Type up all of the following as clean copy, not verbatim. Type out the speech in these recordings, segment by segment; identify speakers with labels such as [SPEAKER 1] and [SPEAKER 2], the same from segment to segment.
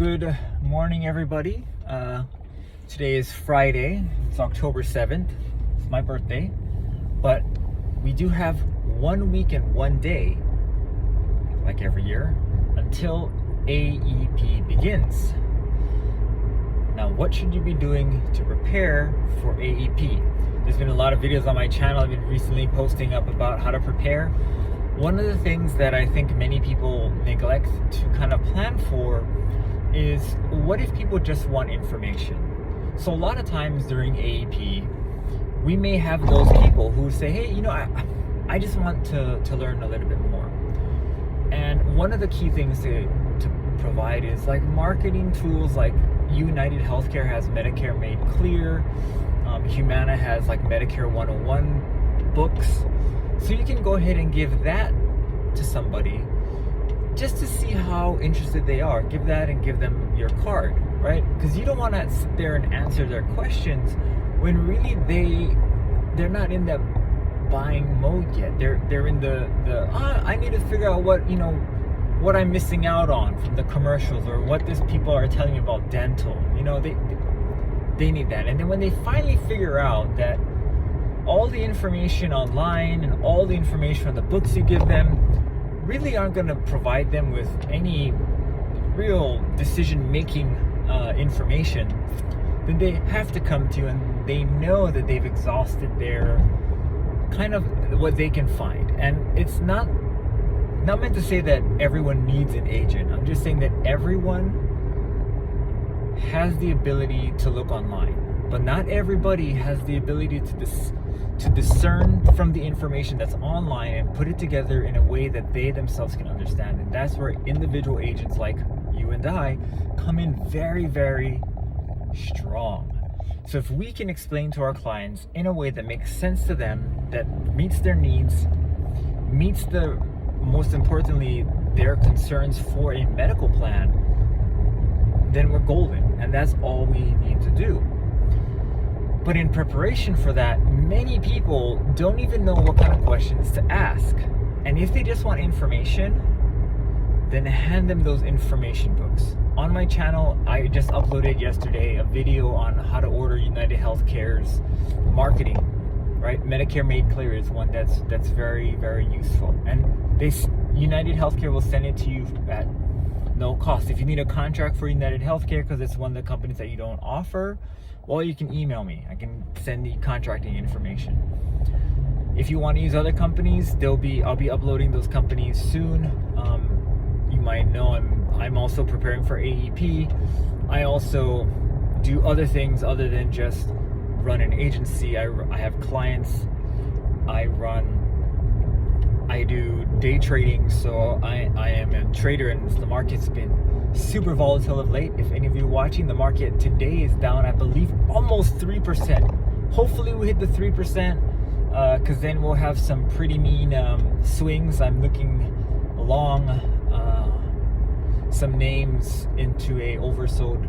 [SPEAKER 1] Good morning, everybody. Today is Friday. It's October 7th. It's my birthday. But we do have 1 week and 1 day, like every year, until AEP begins. Now, what should you be doing to prepare for AEP? There's been a lot of videos on my channel. I've been recently posting up about how to prepare. One of the things that I think many people neglect to kind of plan for is, what if people just want information? So a lot of times during AEP, we may have those people who say, hey, I just want to learn a little bit more. And one of the key things to provide is like marketing tools. Like United Healthcare has Medicare Made Clear. Humana has like Medicare 101 books. So you can go ahead and give that to somebody just to see how interested they are. Give that and give them your card, right? Because you don't want to sit there and answer their questions when really they're not in that buying mode yet. They're in the I need to figure out what I'm missing out on from the commercials, or what these people are telling me about dental. They need that. And then when they finally figure out that all the information online and all the information from the books you give them really aren't going to provide them with any real decision-making information, then they have to come to you, and they know that they've exhausted their kind of what they can find. And it's not meant to say that everyone needs an agent. I'm just saying that everyone has the ability to look online, but not everybody has the ability to discern from the information that's online and put it together in a way that they themselves can understand. And that's where individual agents like you and I come in very, very strong. So if we can explain to our clients in a way that makes sense to them, that meets their needs, meets most importantly, their concerns for a medical plan, then we're golden. And that's all we need to do. But in preparation for that, many people don't even know what kind of questions to ask. And if they just want information, then hand them those information books. On my channel, I just uploaded yesterday a video on how to order United Healthcare's marketing, right? Medicare Made Clear is one that's very, very useful. And United Healthcare will send it to you at no cost. If you need a contract for United Healthcare, because it's one of the companies that you don't offer, well, you can email me. I can send the contracting information. If you want to use other companies, I'll be uploading those companies soon. You might know I'm also preparing for AEP. I also do other things other than just run an agency. I have clients. I do day trading, so I am a trader, and the market's been super volatile of late. If any of you are watching, the market today is down, I believe, almost 3%. Hopefully we hit the 3%, because then we'll have some pretty mean swings. I'm looking long some names into a oversold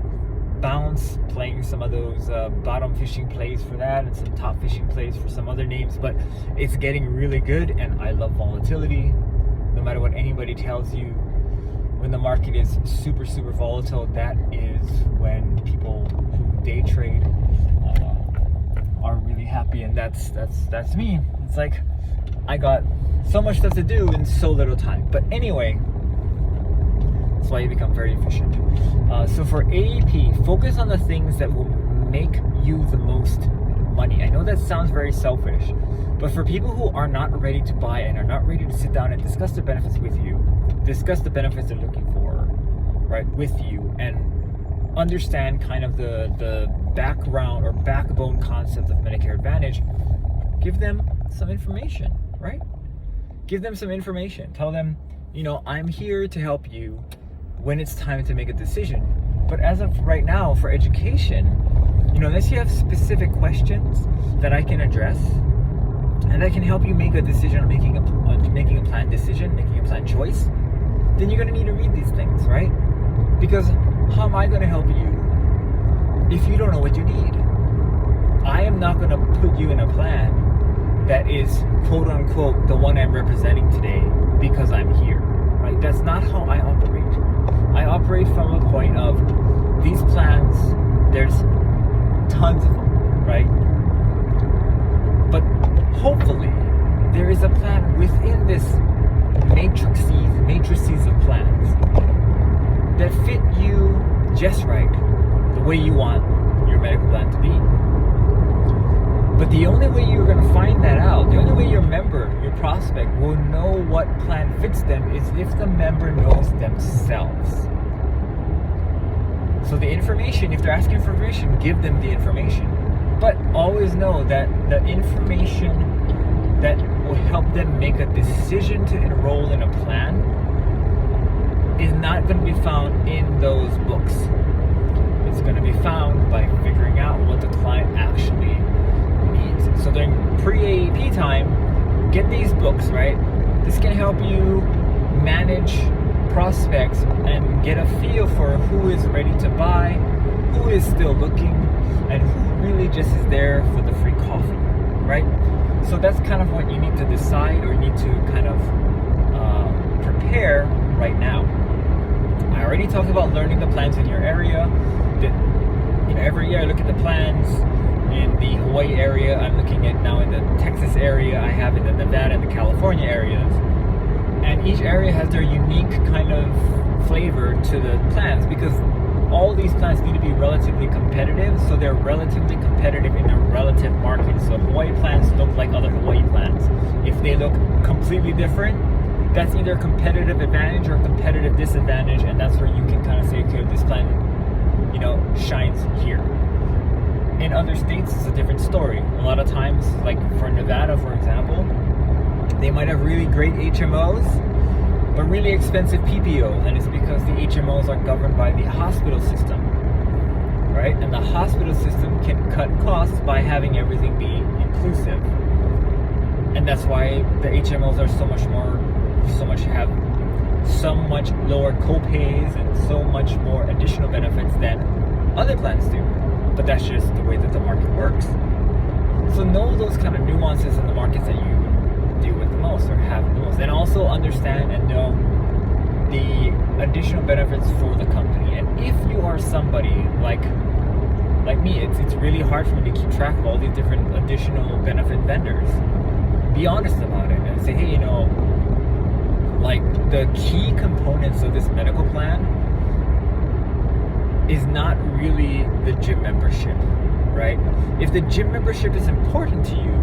[SPEAKER 1] bounce, playing some of those bottom fishing plays for that, and some top fishing plays for some other names. But it's getting really good, and I love volatility. No matter what anybody tells you, when the market is super, super volatile, that is when people who day trade are really happy. And that's me. It's like I got so much stuff to do in so little time. But anyway, that's why you become very efficient. So for AEP, focus on the things that will make you the most money. I know that sounds very selfish, but for people who are not ready to buy and are not ready to sit down and discuss the benefits with you, discuss the benefits they're looking for, right, with you, and understand kind of the background or backbone concept of Medicare Advantage, give them some information, right? Give them some information. Tell them, I'm here to help you when it's time to make a decision. But as of right now, for education, unless you have specific questions that I can address and that can help you make a decision on making a planned decision, making a planned choice, then you're going to need to read these things, right? Because how am I going to help you if you don't know what you need? I am not going to put you in a plan that is quote unquote the one I'm representing today because I'm here, right? That's not how I operate. I operate from a point of these plans, there's tons of them, right? But hopefully there is a plan within this matrices of plans that fit you just right, the way you want your medical plan to be. But the only way you're going to find that out, the only way your member, your prospect, will know what plan fits them is if the member knows themselves. So the information, if they're asking for information, give them the information. But always know that the information that will help them make a decision to enroll in a plan is not going to be found in those books. It's going to be found by figuring out what the client actually needs. So during pre-AEP time, get these books, right? This can help you manage prospects and get a feel for who is ready to buy, who is still looking, and who really just is there for the free coffee, right? So that's kind of what you need to decide, or you need to kind of prepare right now. I already talked about learning the plans in your area. Every year I look at the plans in the Hawaii area. I'm looking at now in the Texas area. I have in the Nevada and the California areas. And each area has their unique kind of flavor to the plans, because all these plans need to be relatively competitive. So they're relatively competitive in their relative market. So Hawaii plans look like other Hawaii plans. If they look completely different, that's either competitive advantage or competitive disadvantage, and that's where you can kind of say, okay, this plan, shines here. In other states, it's a different story. A lot of times, like for Nevada, for example, they might have really great HMOs, but really expensive PPOs, and it's because the HMOs are governed by the hospital system, right? And the hospital system can cut costs by having everything be inclusive. And that's why the HMOs are so much lower co-pays and so much more additional benefits than other plans do. But that's just the way that the market works. So know those kind of nuances in the markets that you deal with the most or have the most, and also understand and know the additional benefits for the company. And if you are somebody like me, it's really hard for me to keep track of all these different additional benefit vendors. Be honest about it and say, hey, like the key components of this medical plan is not really the gym membership, right? If the gym membership is important to you,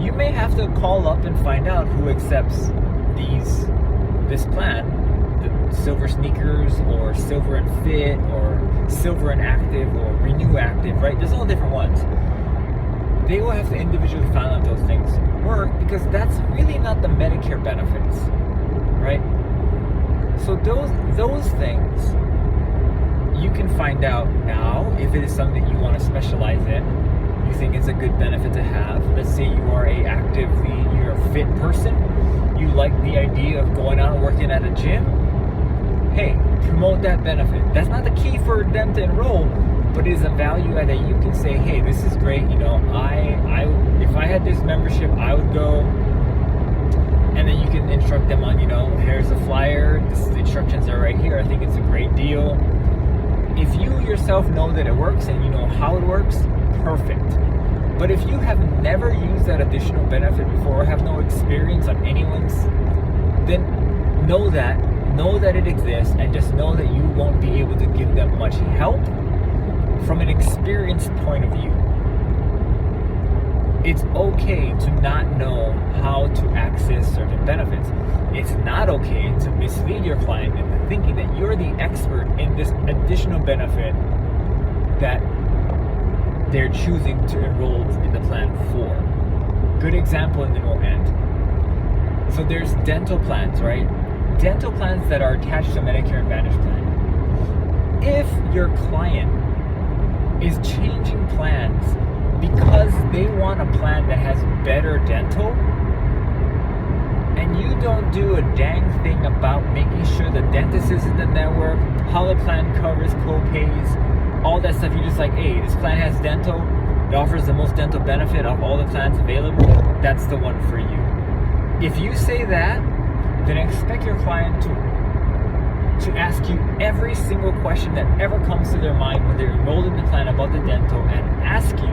[SPEAKER 1] you may have to call up and find out who accepts this plan, the silver sneakers or silver and fit or silver and active or renew active, right? There's all different ones. They will have to individually find out those things work, because that's really not the Medicare benefits, right? So those things you can find out now if it is something that you want to specialize in. You think it's a good benefit to have. Let's say you're a fit person. You like the idea of going out and working at a gym. Hey, promote that benefit. That's not the key for them to enroll, but it is a value add that you can say, hey, this is great. If I had this membership, I would go. And then you can instruct them on, here's a flyer. The instructions are right here. I think it's a great deal. If you yourself know that it works and you know how it works, perfect. But if you have never used that additional benefit before or have no experience on anyone's, then know that it exists, and just know that you won't be able to give them much help from an experienced point of view. It's okay to not know how to access certain benefits. It's not okay to mislead your client into thinking that you're the expert in this additional benefit that they're choosing to enroll in the plan for. Good example, and then we'll end. So there's dental plans, right? Dental plans that are attached to Medicare Advantage plan. If your client is changing plans because they want a plan that has better dental, and you don't do a dang thing about making sure the dentist is in the network, how the plan covers co-pays, all that stuff, you're just like, hey, this plan has dental, it offers the most dental benefit of all the plans available, that's the one for you. If you say that, then expect your client to ask you every single question that ever comes to their mind when they're enrolled in the plan about the dental, and ask you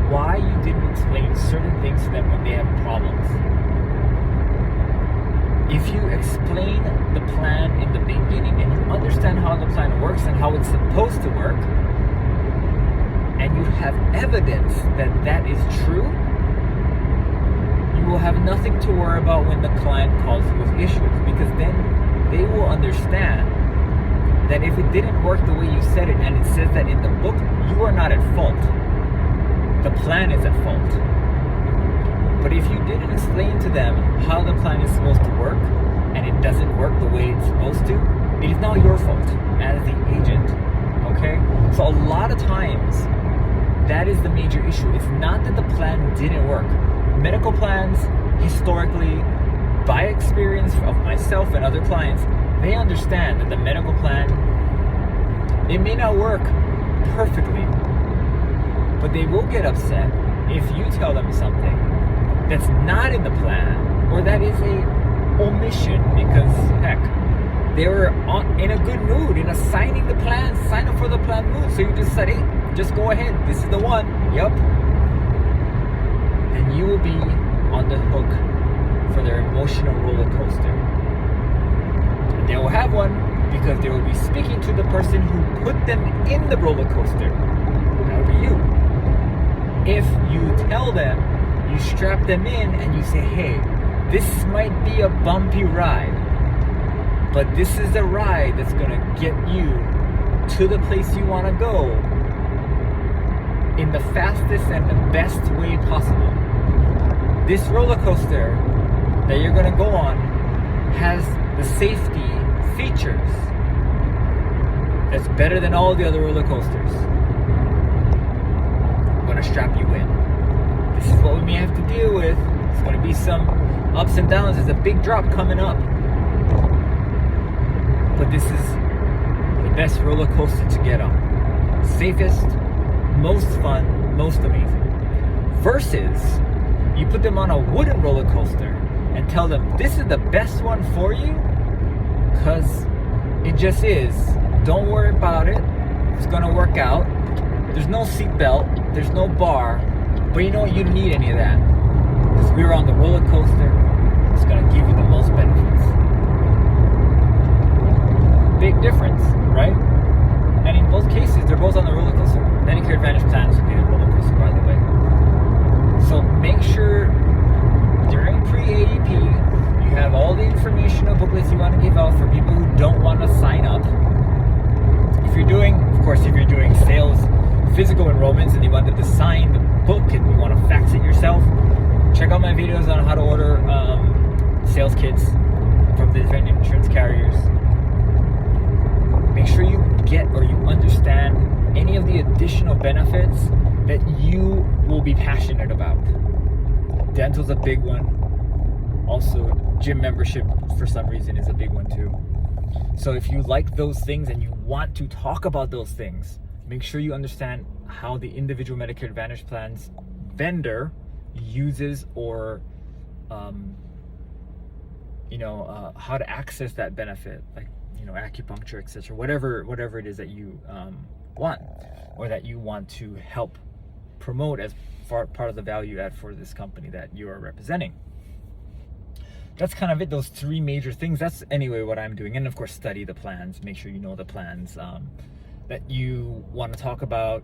[SPEAKER 1] why you didn't explain certain things to them when they have problems. If you explain the plan in the beginning and you understand how the plan works and how it's supposed to work, and you have evidence that that is true, you will have nothing to worry about when the client calls you with issues, because then they will understand that if it didn't work the way you said it, and it says that in the book, you are not at fault. The plan is at fault. But if you didn't explain to them how the plan is supposed to work, and it doesn't work the way it's supposed to, it is now your fault as the agent, okay? So a lot of times, that is the major issue. It's not that the plan didn't work. Medical plans, historically, by experience of myself and other clients, they understand that the medical plan, it may not work perfectly, but they will get upset if you tell them something that's not in the plan, or that is a omission, because heck, they were in a good mood, in a signing the plan, sign up for the plan mood, so you just said, hey, just go ahead, this is the one, yep. And you will be on the hook for their emotional roller coaster. And they will have one because they will be speaking to the person who put them in the roller coaster. That will be you. If you tell them, you strap them in and you say, hey, this might be a bumpy ride, but this is the ride that's going to get you to the place you want to go in the fastest and the best way possible. This roller coaster that you're going to go on has the safety features that's better than all the other roller coasters. I'm going to strap you in. This is what we may have to deal with. It's going to be some ups and downs. There's a big drop coming up. But this is the best roller coaster to get on. Safest, most fun, most amazing. Versus, you put them on a wooden roller coaster and tell them, this is the best one for you, because it just is. Don't worry about it. It's going to work out. There's no seat belt. There's no bar. But you know what? You don't need any of that. Because we're on the roller coaster. It's going to give you the most benefits. Big difference, right? And in both cases, they're both on the roller coaster. Medicare Advantage plans would be the roller coaster, by the way. So make sure during pre-AEP, you have all the informational booklets you want to give out for people who don't want to sign up. If you're doing sales, physical enrollments, and you want them to sign the book and you want to fax it yourself, check out my videos on how to order sales kits from the different insurance carriers. Make sure you get or you understand any of the additional benefits that you will be passionate about. Dental's a big one. Also, gym membership for some reason is a big one too. So if you like those things and you want to talk about those things, make sure you understand how the individual Medicare Advantage plans vendor uses or how to access that benefit, like acupuncture, etc., whatever it is that you want, or that you want to help promote as part of the value add for this company that you are representing. That's kind of it, those three major things. That's anyway what I'm doing. And of course, study the plans, make sure you know the plans that you want to talk about,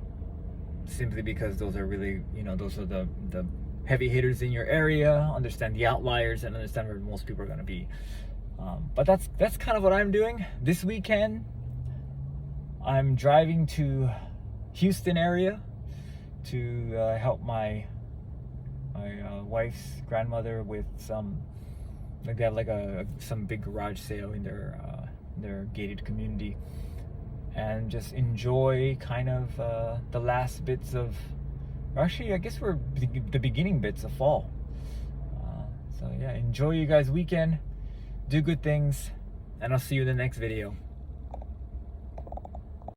[SPEAKER 1] simply because those are really, those are the heavy hitters in your area. Understand the outliers and understand where most people are going to be. But that's kind of what I'm doing. This weekend, I'm driving to Houston area to help my wife's grandmother with some, they have some big garage sale in their gated community, and just enjoy kind of the last bits of, actually I guess we're the beginning bits of fall. So yeah, enjoy you guys' weekend, do good things, and I'll see you in the next video.